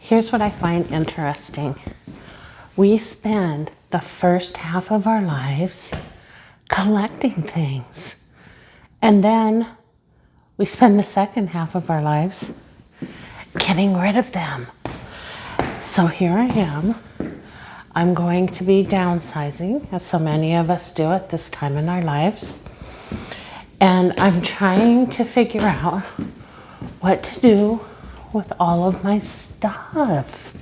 Here's what I find interesting. We spend the first half of our lives collecting things. And then we spend the second half of our lives getting rid of them. So here I am. I'm going to be downsizing, as so many of us do at this time in our lives. And I'm trying to figure out what to do with all of my stuff.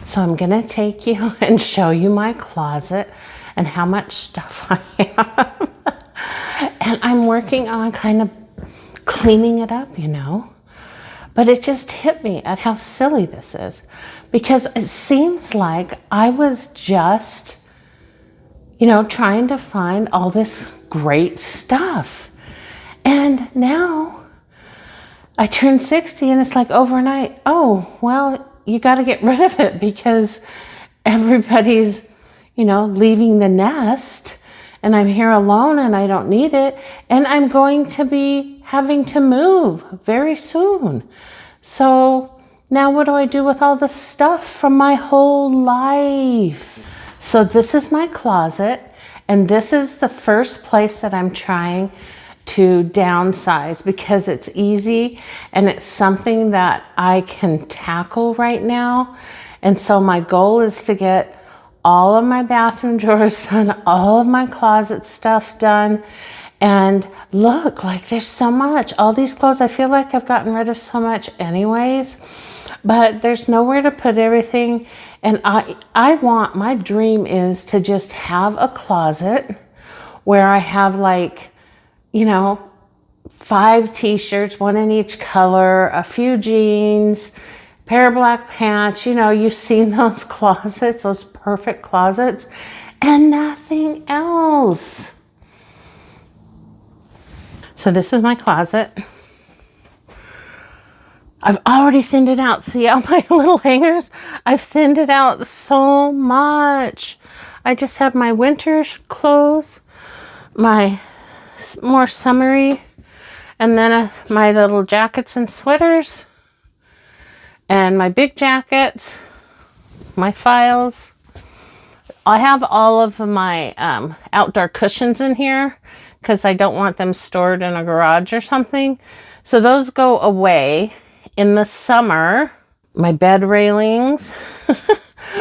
So I'm gonna take you and show you my closet and how much stuff I have. And I'm working on kind of cleaning it up, you know. But it just hit me at how silly this is, because it seems like I was just, you know, trying to find all this great stuff. And now I turned 60 and it's like overnight, oh, well, you got to get rid of it because everybody's, you know, leaving the nest and I'm here alone and I don't need it. And I'm going to be having to move very soon. So now what do I do with all the stuff from my whole life? So this is my closet, and this is the first place that I'm trying to downsize because it's easy and it's something that I can tackle right now. And so my goal is to get all of my bathroom drawers done, all of my closet stuff done. And look, like there's so much. All these clothes, I feel like I've gotten rid of so much anyways, but there's nowhere to put everything. And my dream is to just have a closet where I have like, you know, 5 t-shirts, 1 in each color, a few jeans, pair of black pants. You know, you've seen those closets, those perfect closets, and nothing else. So this is my closet. I've already thinned it out. See all my little hangers? I've thinned it out so much. I just have my winter clothes, my more summery, and then my little jackets and sweaters, and my big jackets, my files. I have all of my outdoor cushions in here because I don't want them stored in a garage or something. So those go away in the summer. My bed railings,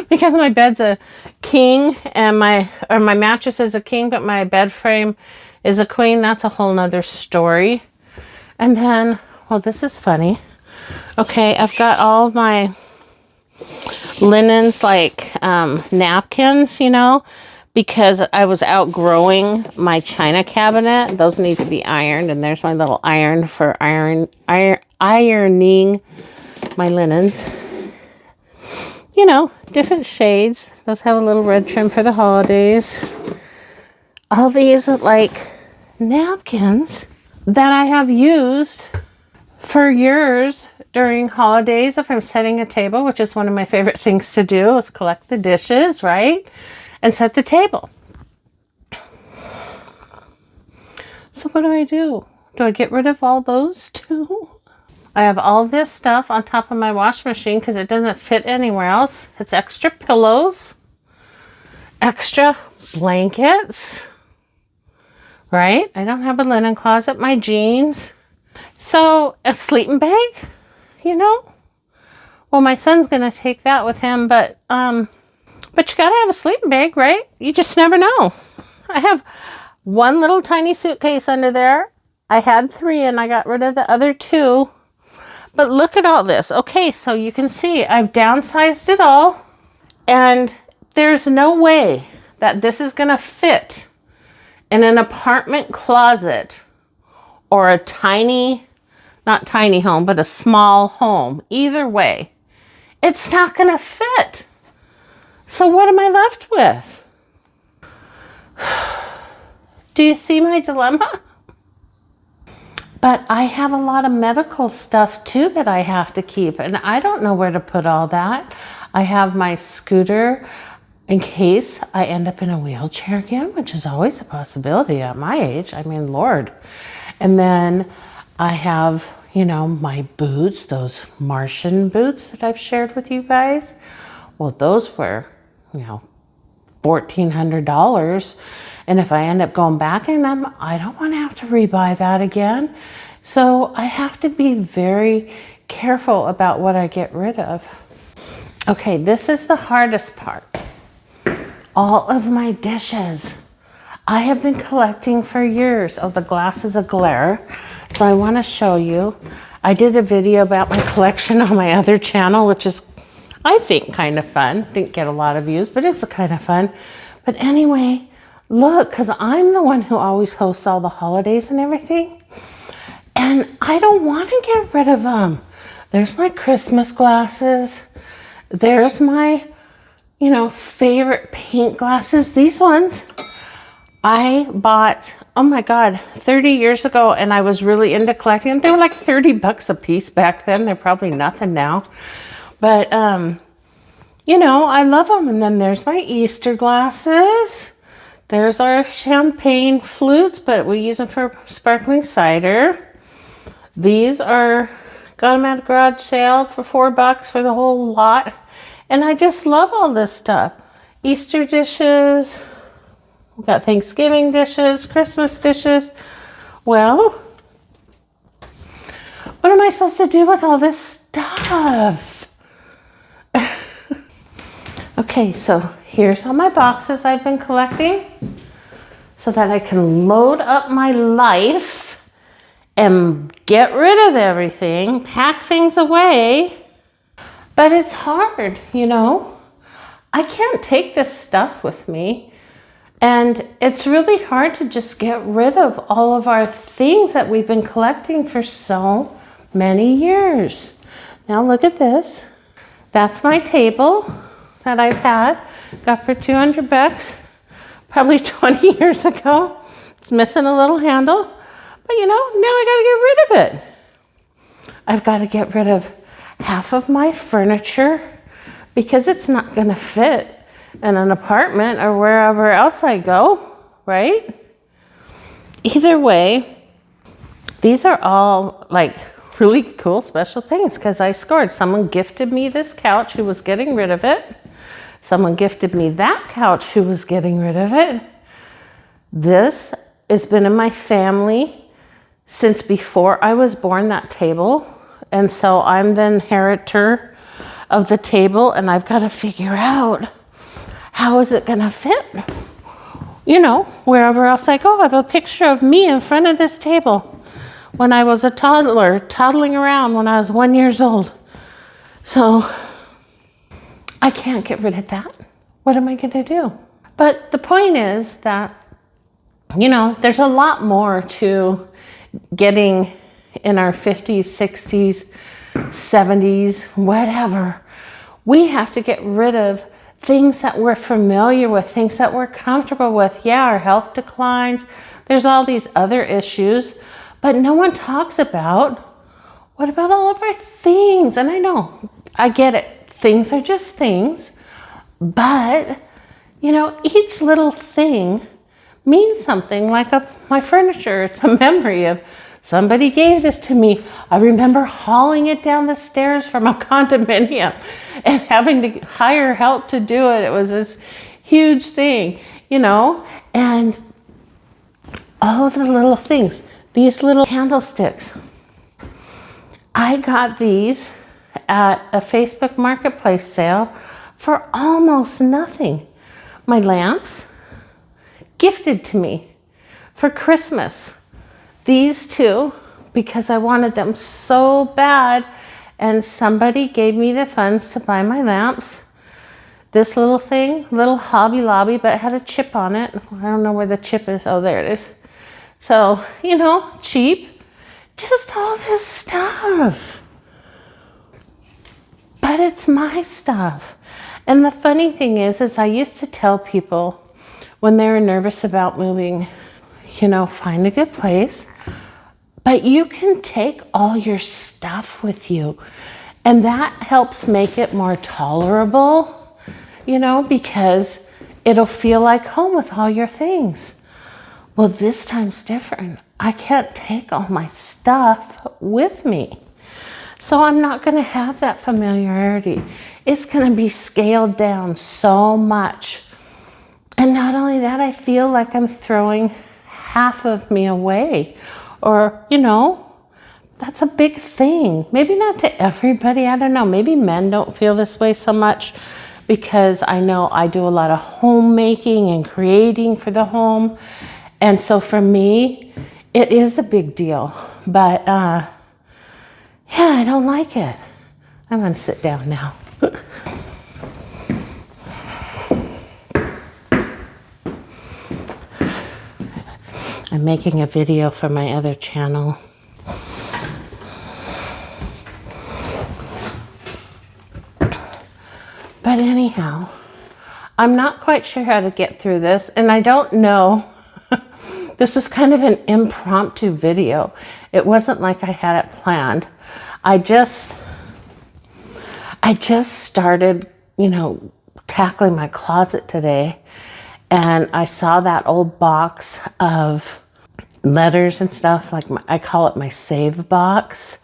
because my bed's a king and my mattress is a king, but my bed frame is a queen. That's a whole nother story. And then, well, this is funny. Okay, I've got all of my linens, like napkins, you know, because I was outgrowing my china cabinet. Those need to be ironed, and there's my little iron for ironing my linens. You know, different shades. Those have a little red trim for the holidays. All these like napkins that I have used for years during holidays. If I'm setting a table, which is one of my favorite things to do, is collect the dishes, right? And set the table. So what do? Do I get rid of all those too? I have all this stuff on top of my wash machine because it doesn't fit anywhere else. It's extra pillows, extra blankets, right? I don't have a linen closet, my jeans. So a sleeping bag, you know? Well, my son's going to take that with him, but you got to have a sleeping bag, right? You just never know. I have one little tiny suitcase under there. I had 3 and I got rid of the other 2. But look at all this. Okay, so you can see I've downsized it all. And there's no way that this is going to fit in an apartment closet or a tiny, not tiny home, but a small home. Either way, it's not going to fit. So what am I left with? Do you see my dilemma? But I have a lot of medical stuff too that I have to keep, and I don't know where to put all that. I have my scooter in case I end up in a wheelchair again, which is always a possibility at my age. I mean, Lord. And then I have, you know, my boots, those Martian boots that I've shared with you guys. Well, those were, you know, $1,400. And if I end up going back in them, I don't want to have to rebuy that again. So I have to be very careful about what I get rid of. Okay, this is the hardest part. All of my dishes. I have been collecting for years. Oh, the glass is a glare. So I want to show you. I did a video about my collection on my other channel, which is, I think, kind of fun. Didn't get a lot of views, but it's kind of fun. But anyway, look, because I'm the one who always hosts all the holidays and everything. And I don't want to get rid of them. There's my Christmas glasses. There's my, you know, favorite paint glasses. These ones I bought, oh my God, 30 years ago, and I was really into collecting. They were like 30 bucks a piece back then. They're probably nothing now. But, you know, I love them. And then there's my Easter glasses. There's our champagne flutes, but we use them for sparkling cider. These are, got them at a garage sale for $4 for the whole lot. And I just love all this stuff. Easter dishes. We've got Thanksgiving dishes, Christmas dishes. Well, what am I supposed to do with all this stuff? Okay, so here's all my boxes I've been collecting so that I can load up my life and get rid of everything, pack things away. But it's hard, you know. I can't take this stuff with me. And it's really hard to just get rid of all of our things that we've been collecting for so many years. Now look at this. That's my table that I've had. Got for 200 bucks, probably 20 years ago. It's missing a little handle. But you know, now I gotta get rid of it. I've got to get rid of half of my furniture because it's not gonna fit in an apartment or wherever else I go, right? Either way, these are all like really cool special things because I scored. Someone gifted me this couch who was getting rid of it. Someone gifted me that couch who was getting rid of it. This has been in my family since before I was born, that table. And so I'm the inheritor of the table, and I've got to figure out how is it gonna fit? You know, wherever else I go. I have a picture of me in front of this table when I was a toddler, toddling around when I was 1 year old. So I can't get rid of that. What am I gonna do? But the point is that, you know, there's a lot more to getting in our 50s, 60s, 70s, whatever. We have to get rid of things that we're familiar with, things that we're comfortable with. Yeah, our health declines. There's all these other issues, but no one talks about, what about all of our things? And I know, I get it. Things are just things, but you know, each little thing means something. Like my furniture, it's a memory of somebody gave this to me. I remember hauling it down the stairs from a condominium and having to hire help to do it. It was this huge thing, you know, and all of the little things, these little candlesticks. I got these at a Facebook Marketplace sale for almost nothing. My lamps, gifted to me for Christmas. These two, because I wanted them so bad, and somebody gave me the funds to buy my lamps. This little thing, little Hobby Lobby, but it had a chip on it. I don't know where the chip is. Oh, there it is. So, you know, cheap. Just all this stuff. But it's my stuff. And the funny thing is I used to tell people when they were nervous about moving, you know, find a good place. But you can take all your stuff with you. And that helps make it more tolerable, you know, because it'll feel like home with all your things. Well, this time's different. I can't take all my stuff with me. So I'm not going to have that familiarity. It's going to be scaled down so much. And not only that, I feel like I'm throwing half of me away. Or, that's a big thing. Maybe not to everybody. I don't know. Maybe men don't feel this way so much because I know I do a lot of homemaking and creating for the home. And so for me, it is a big deal. But yeah, I don't like it. I'm going to sit down now. I'm making a video for my other channel. But anyhow, I'm not quite sure how to get through this, and I don't know. This was kind of an impromptu video. It wasn't like I had it planned. I just started, tackling my closet today, and I saw that old box of letters and stuff, like I call it my save box,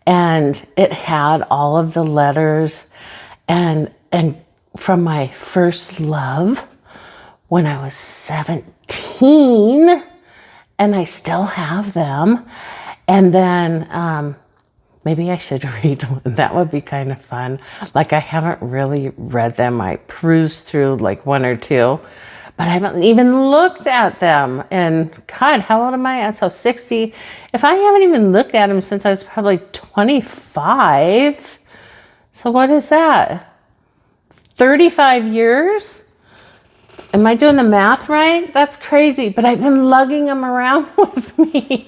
and it had all of the letters and from my first love when I was 17, and I still have them. And then maybe I should read one. That would be kind of fun. Like, I haven't really read them. I perused through like one or two, but I haven't even looked at them. And God, how old am I? So 60. If I haven't even looked at them since I was probably 25, so what is that? 35 years? Am I doing the math right? That's crazy, but I've been lugging them around with me.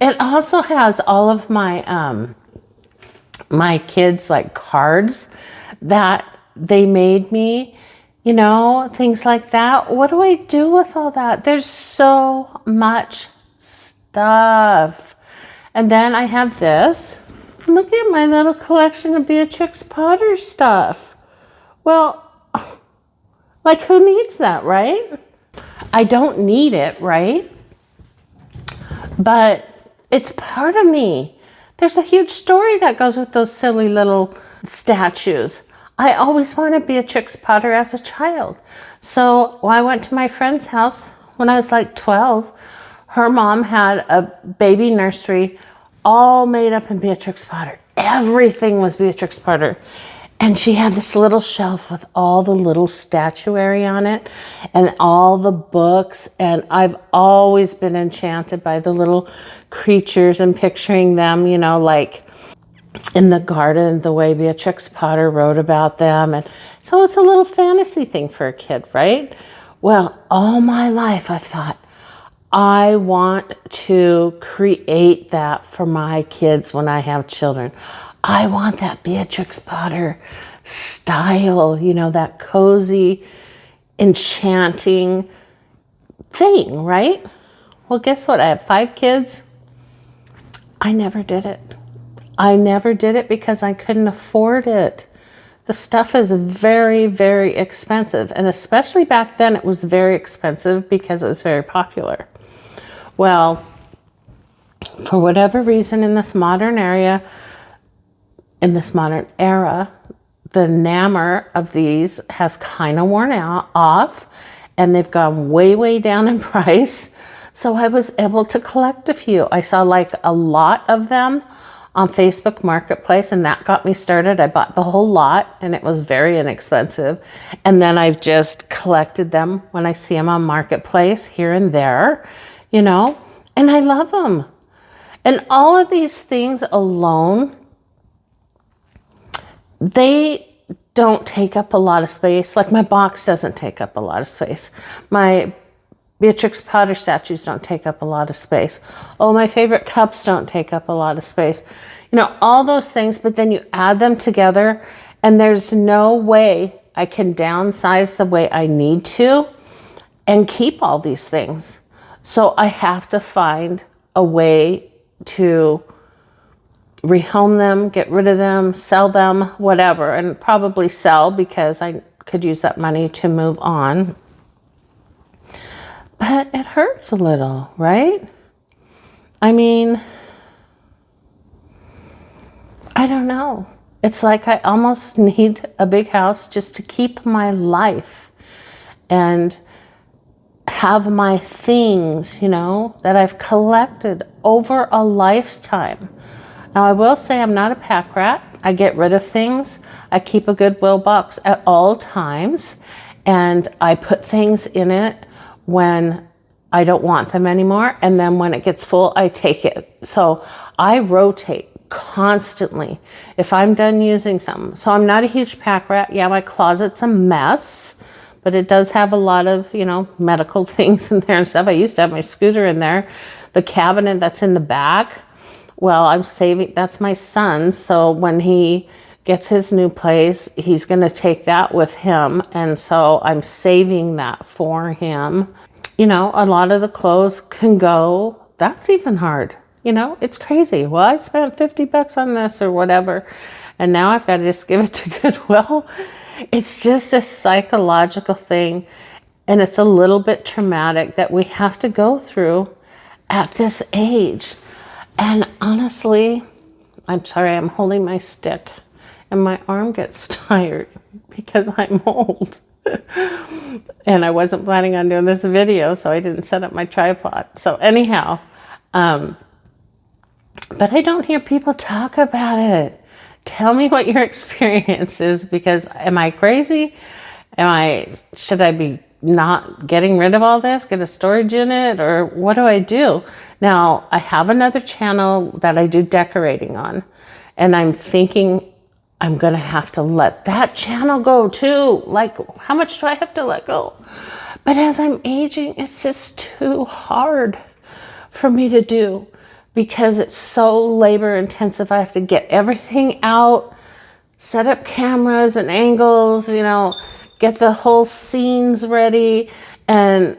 It also has all of my my kids' like cards that they made me, things like that. What do I do with all that? There's so much stuff. And then I have this. Look at my little collection of Beatrix Potter stuff. Well, like, who needs that, right? I don't need it, right? But it's part of me. There's a huge story that goes with those silly little statues. I always wanted Beatrix Potter as a child. So when I went to my friend's house when I was like 12, her mom had a baby nursery all made up in Beatrix Potter. Everything was Beatrix Potter. And she had this little shelf with all the little statuary on it and all the books. And I've always been enchanted by the little creatures and picturing them, like in the garden, the way Beatrix Potter wrote about them. And so it's a little fantasy thing for a kid, right? Well, all my life I've thought, I want to create that for my kids when I have children. I want that Beatrix Potter style, that cozy, enchanting thing, right? Well, guess what? I have 5 kids. I never did it. I never did it because I couldn't afford it. The stuff is very, very expensive. And especially back then, it was very expensive because it was very popular. Well, for whatever reason in this modern era, the enamel of these has kind of worn off, and they've gone way, way down in price. So I was able to collect a few. I saw like a lot of them on Facebook Marketplace, and that got me started. I bought the whole lot, and it was very inexpensive. And then I've just collected them when I see them on Marketplace here and there, and I love them. And all of these things alone, they don't take up a lot of space. Like, my box doesn't take up a lot of space. My Beatrix Potter statues don't take up a lot of space. Oh, my favorite cups don't take up a lot of space. All those things, but then you add them together, and there's no way I can downsize the way I need to and keep all these things. So I have to find a way to rehome them, get rid of them, sell them, whatever, and probably sell because I could use that money to move on. But it hurts a little, right? I mean, I don't know. It's like I almost need a big house just to keep my life and have my things, you know, that I've collected over a lifetime. Now, I will say I'm not a pack rat. I get rid of things. I keep a Goodwill box at all times, and I put things in it when I don't want them anymore. And then when it gets full, I take it. So I rotate constantly if I'm done using something. So I'm not a huge pack rat. Yeah, my closet's a mess, but it does have a lot of, you know, medical things in there and stuff. I used to have my scooter in there. The cabinet that's in the back, well, I'm saving, that's my son. So when he gets his new place, he's going to take that with him. And so I'm saving that for him. You know, a lot of the clothes can go. That's even hard. You know, it's crazy. Well, I spent $50 on this or whatever, and now I've got to just give it to Goodwill. It's just this psychological thing, and it's a little bit traumatic that we have to go through at this age. And honestly, I'm sorry, I'm holding my stick, and my arm gets tired because I'm old. And I wasn't planning on doing this video, so I didn't set up my tripod. So anyhow, but I don't hear people talk about it. Tell me what your experience is, because am I crazy? Should I be not getting rid of all this, get a storage unit, or what do I do? Now, I have another channel that I do decorating on, and I'm thinking I'm going to have to let that channel go too. Like, how much do I have to let go? But as I'm aging, it's just too hard for me to do because it's so labor intensive. I have to get everything out, set up cameras and angles, you know, get the whole scenes ready, and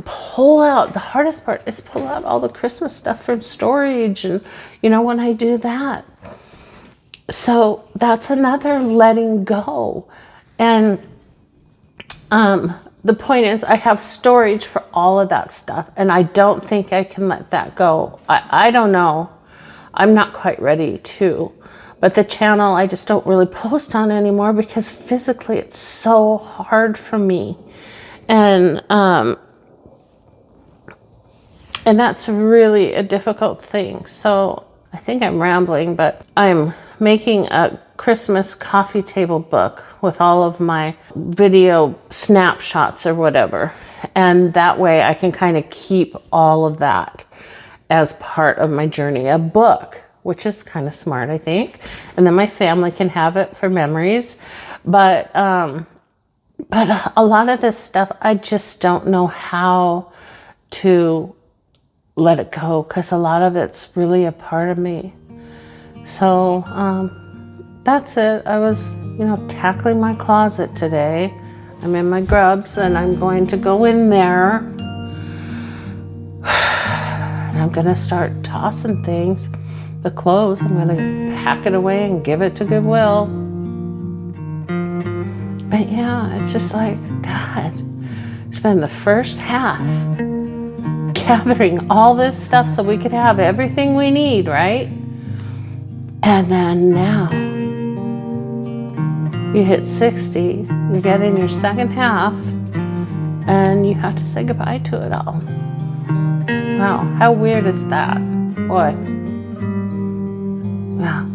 pull out. The hardest part is pull out all the Christmas stuff from storage, and, you know, when I do that. So that's another letting go. And the point is, I have storage for all of that stuff, and I don't think I can let that go. I don't know. I'm not quite ready to. But the channel, I just don't really post on anymore because physically it's so hard for me. And that's really a difficult thing. So I think I'm rambling, but I'm making a Christmas coffee table book with all of my video snapshots or whatever. And that way I can kind of keep all of that as part of my journey, a book, which is kind of smart, I think. And then my family can have it for memories. But a lot of this stuff, I just don't know how to let it go, because a lot of it's really a part of me. So that's it. I was, you know, tackling my closet today. I'm in my grubs, and I'm going to go in there. And I'm going to start tossing things. The clothes, I'm going to pack it away and give it to Goodwill. But yeah, it's just like, God, spend the first half gathering all this stuff so we could have everything we need, right? And then now you hit 60, you get in your second half, and you have to say goodbye to it all. Wow, how weird is that? Boy. Wow.